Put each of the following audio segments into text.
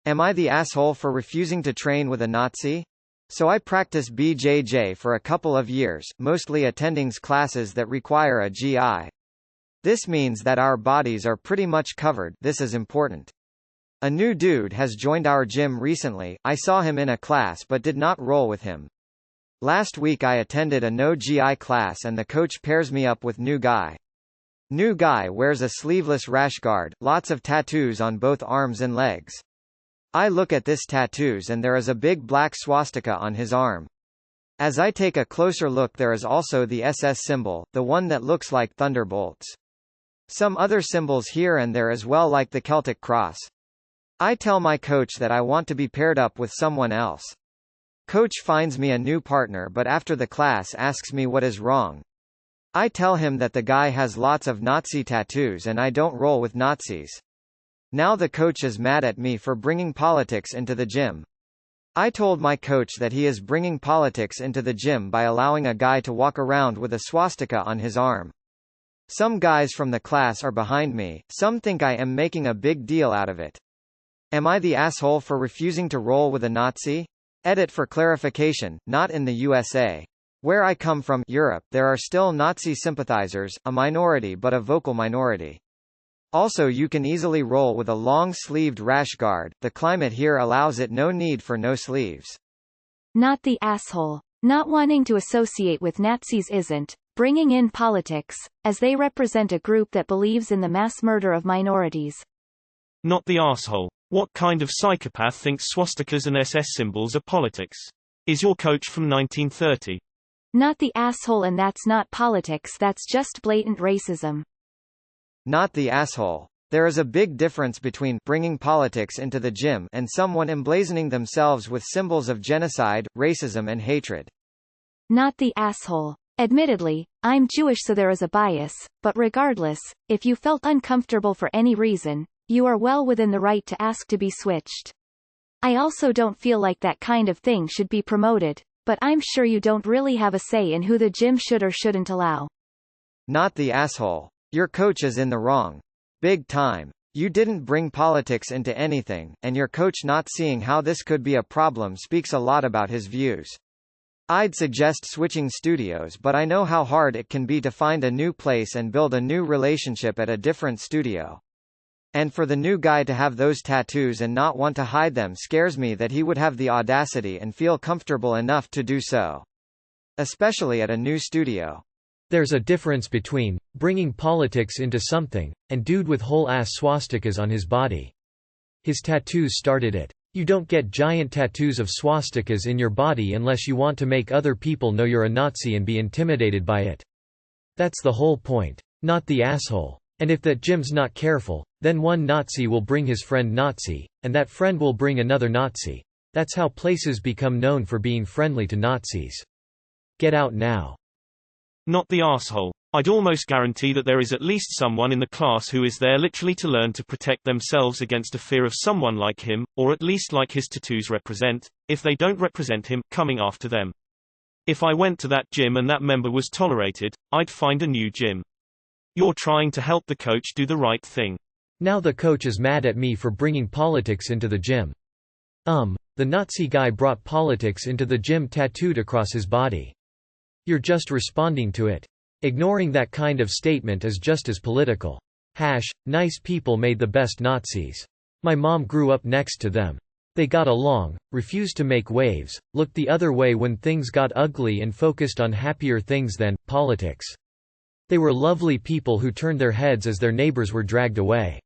Am I the asshole for refusing to train with a Nazi? So I practice BJJ for a couple of years, mostly attending classes that require a GI. This means that our bodies are pretty much covered. This is important. A new dude has joined our gym recently. I saw him in a class but did not roll with him. Last week I attended a no GI class and the coach pairs me up with new guy. New guy wears a sleeveless rash guard, lots of tattoos on both arms and legs. I look at this tattoos and there is a big black swastika on his arm. As I take a closer look there is also the SS symbol, the one that looks like thunderbolts. Some other symbols here and there as well like the Celtic cross. I tell my coach that I want to be paired up with someone else. Coach finds me a new partner but after the class asks me what is wrong. I tell him that the guy has lots of Nazi tattoos and I don't roll with Nazis. Now the coach is mad at me for bringing politics into the gym. I told my coach that he is bringing politics into the gym by allowing a guy to walk around with a swastika on his arm. Some guys from the class are behind me, some think I am making a big deal out of it. Am I the asshole for refusing to roll with a Nazi? Edit for clarification, not in the USA. Where I come from, Europe, there are still Nazi sympathizers, a minority but a vocal minority. Also you can easily roll with a long-sleeved rash guard, the climate here allows it, no need for no sleeves. Not the asshole. Not wanting to associate with Nazis isn't bringing in politics, as they represent a group that believes in the mass murder of minorities. Not the asshole. What kind of psychopath thinks swastikas and SS symbols are politics? Is your coach from 1930? Not the asshole, and that's not politics, that's just blatant racism. Not the asshole. There is a big difference between bringing politics into the gym and someone emblazoning themselves with symbols of genocide, racism and hatred. Not the asshole. Admittedly, I'm Jewish so there is a bias, but regardless, if you felt uncomfortable for any reason, you are well within the right to ask to be switched. I also don't feel like that kind of thing should be promoted, but I'm sure you don't really have a say in who the gym should or shouldn't allow. Not the asshole. Your coach is in the wrong. Big time. You didn't bring politics into anything, and your coach not seeing how this could be a problem speaks a lot about his views. I'd suggest switching studios, but I know how hard it can be to find a new place and build a new relationship at a different studio. And for the new guy to have those tattoos and not want to hide them scares me that he would have the audacity and feel comfortable enough to do so. Especially at a new studio. There's a difference between bringing politics into something and dude with whole-ass swastikas on his body. His tattoos started it. You don't get giant tattoos of swastikas in your body unless you want to make other people know you're a Nazi and be intimidated by it. That's the whole point. Not the asshole. And if that gym's not careful, then one Nazi will bring his friend Nazi, and that friend will bring another Nazi. That's how places become known for being friendly to Nazis. Get out now. Not the asshole. I'd almost guarantee that there is at least someone in the class who is there literally to learn to protect themselves against a fear of someone like him, or at least like his tattoos represent, if they don't represent him, coming after them. If I went to that gym and that member was tolerated, I'd find a new gym. You're trying to help the coach do the right thing. Now the coach is mad at me for bringing politics into the gym. The Nazi guy brought politics into the gym tattooed across his body. You're just responding to it. Ignoring that kind of statement is just as political. Nice people made the best Nazis. My mom grew up next to them. They got along, refused to make waves, looked the other way when things got ugly and focused on happier things than politics. They were lovely people who turned their heads as their neighbors were dragged away.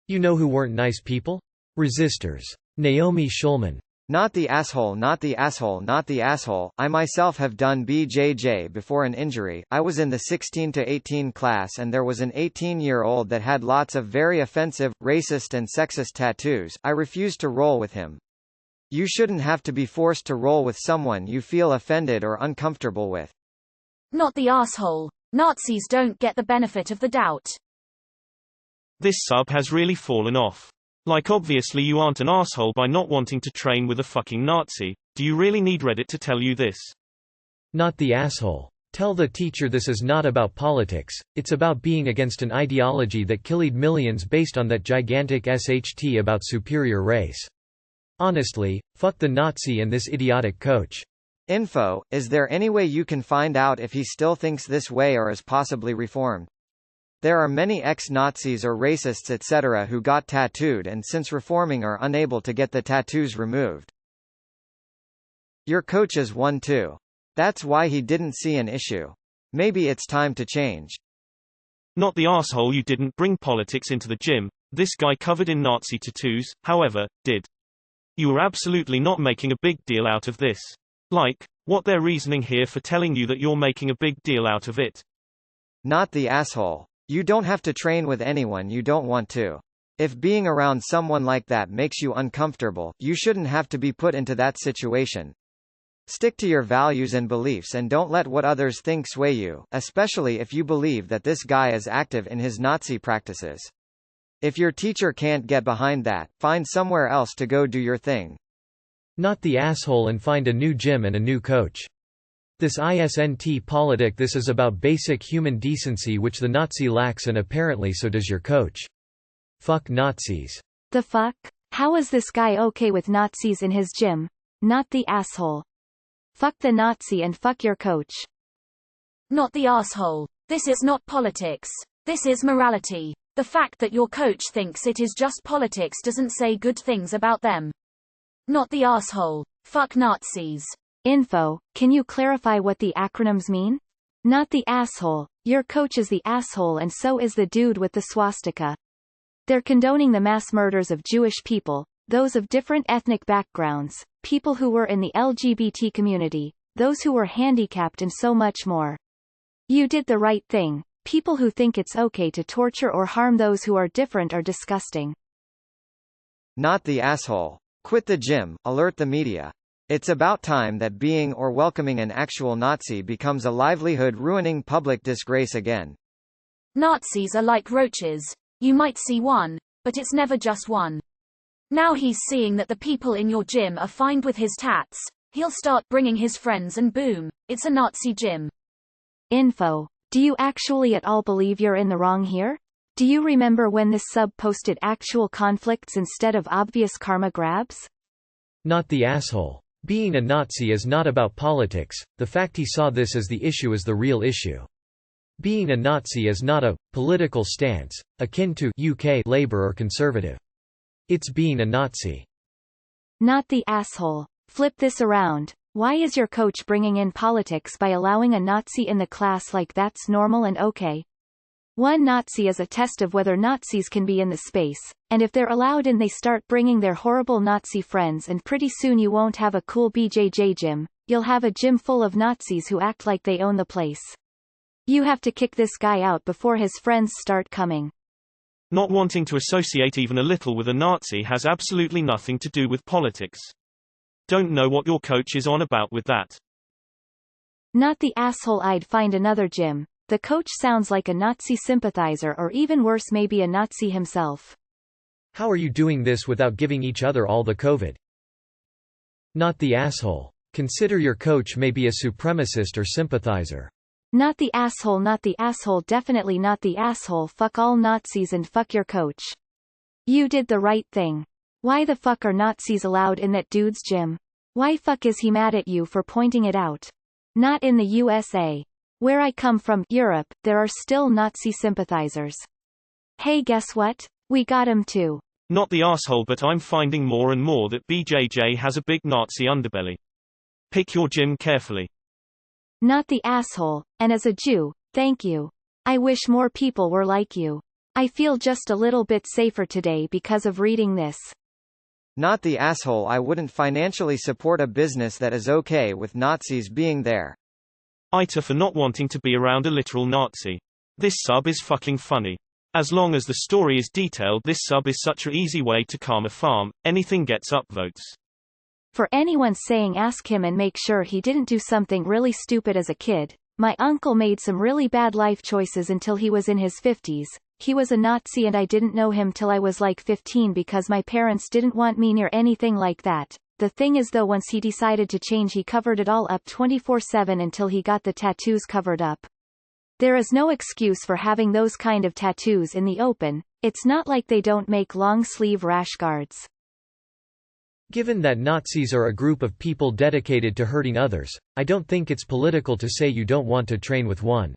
You know who weren't nice people? Resistors. Naomi Schulman. Not the asshole, not the asshole, not the asshole. I myself have done BJJ before an injury. I was in the 16 to 18 class and there was an 18-year-old that had lots of very offensive, racist and sexist tattoos. I refused to roll with him. You shouldn't have to be forced to roll with someone you feel offended or uncomfortable with. Not the asshole. Nazis don't get the benefit of the doubt. This sub has really fallen off. Like obviously you aren't an asshole by not wanting to train with a fucking Nazi. Do you really need Reddit to tell you this? Not the asshole. Tell the teacher this is not about politics, it's about being against an ideology that killed millions based on that gigantic SHT about superior race. Honestly, fuck the Nazi and this idiotic coach. Info, is there any way you can find out if he still thinks this way or is possibly reformed? There are many ex-Nazis or racists etc. who got tattooed and since reforming are unable to get the tattoos removed. Your coach is one too. That's why he didn't see an issue. Maybe it's time to change. Not the asshole you didn't bring politics into the gym. This guy covered in Nazi tattoos, however, did. You were absolutely not making a big deal out of this. Like, what their reasoning here for telling you that you're making a big deal out of it? Not the asshole. You don't have to train with anyone you don't want to. If being around someone like that makes you uncomfortable, you shouldn't have to be put into that situation. Stick to your values and beliefs and don't let what others think sway you, especially if you believe that this guy is active in his Nazi practices. If your teacher can't get behind that, find somewhere else to go do your thing. Not the asshole and find a new gym and a new coach. This isn't politic. This is about basic human decency which the Nazi lacks and apparently so does your coach. Fuck Nazis. The fuck? How is this guy okay with Nazis in his gym? Not the asshole. Fuck the Nazi and fuck your coach. Not the asshole. This is not politics. This is morality. The fact that your coach thinks it is just politics doesn't say good things about them. Not the asshole. Fuck Nazis. Info, can you clarify what the acronyms mean? Not the asshole. Your coach is the asshole and so is the dude with the swastika. They're condoning the mass murders of Jewish people, those of different ethnic backgrounds, people who were in the LGBT community, those who were handicapped and so much more. You did the right thing. People who think it's okay to torture or harm those who are different are disgusting. Not the asshole. Quit the gym, alert the media. It's about time that being or welcoming an actual Nazi becomes a livelihood-ruining public disgrace again. Nazis are like roaches. You might see one, but it's never just one. Now he's seeing that the people in your gym are fine with his tats. He'll start bringing his friends and boom, it's a Nazi gym. Info. Do you actually at all believe you're in the wrong here? Do you remember when this sub posted actual conflicts instead of obvious karma grabs? Not the asshole. Being a Nazi is not about politics. The fact he saw this as the issue is the real issue. Being a Nazi is not a political stance, akin to UK Labour or Conservative. It's being a Nazi. Not the asshole. Flip this around. Why is your coach bringing in politics by allowing a Nazi in the class like that's normal and okay? One Nazi is a test of whether Nazis can be in the space, and if they're allowed in they start bringing their horrible Nazi friends and pretty soon you won't have a cool BJJ gym, you'll have a gym full of Nazis who act like they own the place. You have to kick this guy out before his friends start coming. Not wanting to associate even a little with a Nazi has absolutely nothing to do with politics. Don't know what your coach is on about with that. Not the asshole. I'd find another gym. The coach sounds like a Nazi sympathizer or even worse maybe a Nazi himself. How are you doing this without giving each other all the COVID? Not the asshole. Consider your coach may be a supremacist or sympathizer. Not the asshole. Not the asshole. Definitely not the asshole. Fuck all Nazis and fuck your coach. You did the right thing. Why the fuck are Nazis allowed in that dude's gym? Why fuck is he mad at you for pointing it out? Not in the USA. Where I come from, Europe, there are still Nazi sympathizers. Hey, guess what? We got him too. Not the asshole, but I'm finding more and more that BJJ has a big Nazi underbelly. Pick your gym carefully. Not the asshole, and as a Jew, thank you. I wish more people were like you. I feel just a little bit safer today because of reading this. Not the asshole. I wouldn't financially support a business that is okay with Nazis being there. AITA for not wanting to be around a literal Nazi. This sub is fucking funny. As long as the story is detailed, this sub is such an easy way to calm a farm, anything gets upvotes. For anyone saying ask him and make sure he didn't do something really stupid as a kid, my uncle made some really bad life choices until he was in his 50s. He was a Nazi and I didn't know him till I was like 15 because my parents didn't want me near anything like that. The thing is though, once he decided to change he covered it all up 24/7 until he got the tattoos covered up. There is no excuse for having those kind of tattoos in the open. It's not like they don't make long sleeve rash guards. Given that Nazis are a group of people dedicated to hurting others, I don't think it's political to say you don't want to train with one.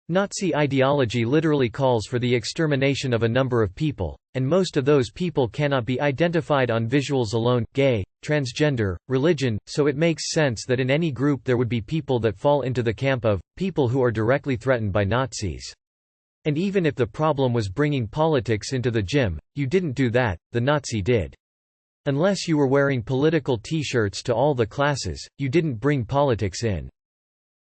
Nazi ideology literally calls for the extermination of a number of people, and most of those people cannot be identified on visuals alone, gay, transgender, religion, so it makes sense that in any group there would be people that fall into the camp of people who are directly threatened by Nazis. And even if the problem was bringing politics into the gym, you didn't do that, the Nazi did. Unless you were wearing political t-shirts to all the classes, you didn't bring politics in.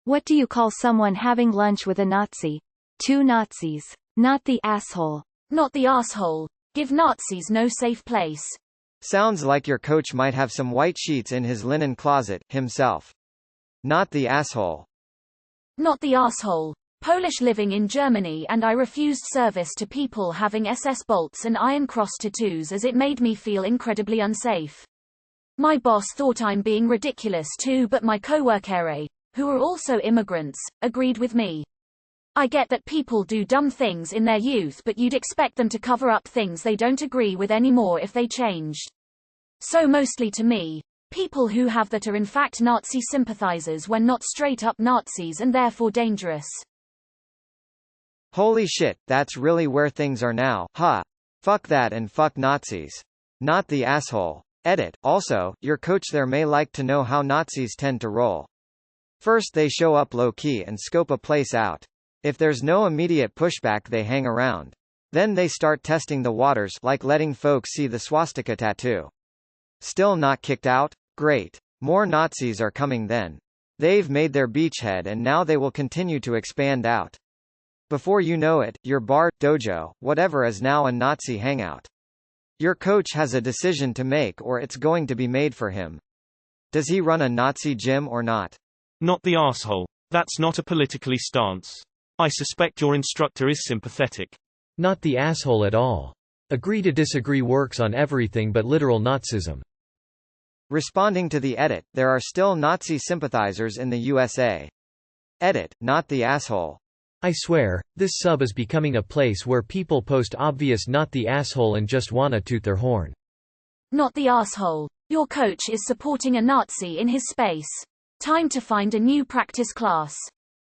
What do you call someone having lunch with a Nazi? Two Nazis. Not the asshole. Not the asshole. Give Nazis no safe place. Sounds like your coach might have some white sheets in his linen closet, himself. Not the asshole. Not the asshole. Polish living in Germany, and I refused service to people having SS bolts and Iron Cross tattoos as it made me feel incredibly unsafe. My boss thought I'm being ridiculous too, but my coworkers, who are also immigrants, agreed with me. I get that people do dumb things in their youth, but you'd expect them to cover up things they don't agree with anymore if they changed. So mostly to me, people who have that are in fact Nazi sympathizers when not straight up Nazis and therefore dangerous. Holy shit, that's really where things are now, huh? Fuck that and fuck Nazis. Not the asshole. Edit. Also, your coach there may like to know how Nazis tend to roll. First they show up low-key and scope a place out. If there's no immediate pushback they hang around. Then they start testing the waters, like letting folks see the swastika tattoo. Still not kicked out? Great. More Nazis are coming then. They've made their beachhead and now they will continue to expand out. Before you know it, your bar, dojo, whatever is now a Nazi hangout. Your coach has a decision to make, or it's going to be made for him. Does he run a Nazi gym or not? Not the asshole. That's not a politically stance. I suspect your instructor is sympathetic. Not the asshole at all. Agree to disagree works on everything but literal Nazism. Responding to the edit, there are still Nazi sympathizers in the USA. Edit, not the asshole. I swear, this sub is becoming a place where people post obvious not the asshole and just wanna toot their horn. Not the asshole. Your coach is supporting a Nazi in his space. Time to find a new practice class.